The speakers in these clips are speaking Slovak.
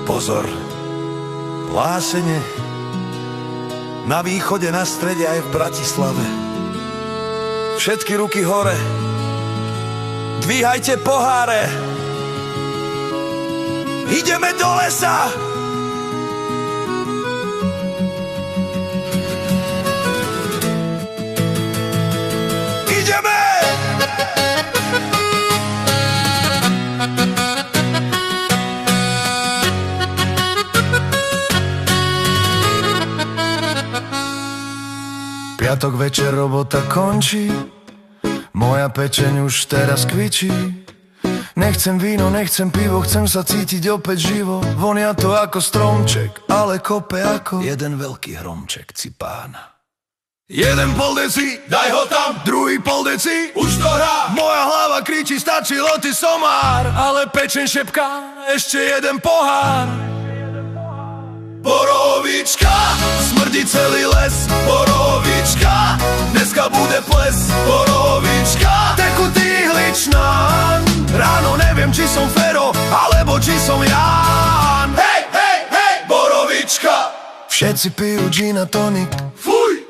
pozor. Hlásenie na východe, na strede aj v Bratislave. Všetky ruky hore. Dvíhajte poháre. Ideme do lesa. Ideme! Piatok večer, robota končí, moja pečeň už teraz kvičí. Nechcem víno, nechcem pivo, chcem sa cítiť opäť živo. Vonia to ako stromček, ale kope ako jeden veľký hromček cipána. 1,5 deci, daj ho tam, druhý pol deci, už to hrá. Moja hlava kričí, stačilo ty somár, ale pečeň šepká, ešte jeden pohár. Borovička, smrdí celý les. Borovička, dneska bude ples. Borovička, tekutý ihličná. Ráno neviem, či som Fero, alebo či som Ján. Hej, hej, hej, Borovička. Všetci pijú gin a tonic. Fuj!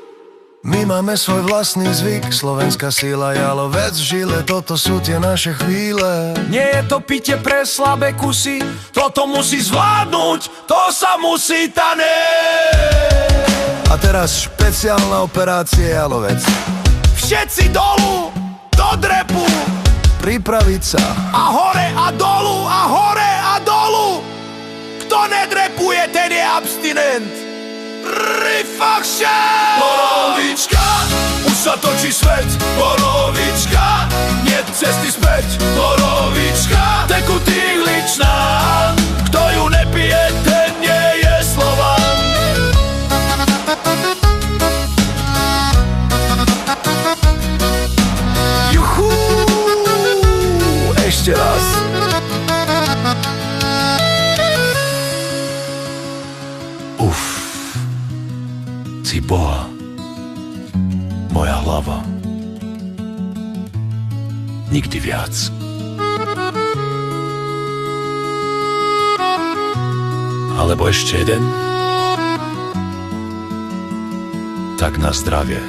My máme svoj vlastný zvyk, slovenská sila, jalovec v žile, toto sú tie naše chvíle. Nie je to pitie pre slabé kusy, toto musí zvládnuť, to sa musí taneť. A teraz špeciálna operácia jalovec. Všetci dolu, do drepu, pripraviť sa. A hore a dolu, a hore a dolu. Kto nedrepuje, ten je abstinent. Refakšen! Borovička, už sa točí svet. Borovička, nie cesty späť. Borovička, tekutý ihličná. Kto ju nepije, ten nie je Slovan. Juchú, ešte raz. Boha, moja hlava, nikdy viac. Alebo ešte jeden? Tak na zdravie.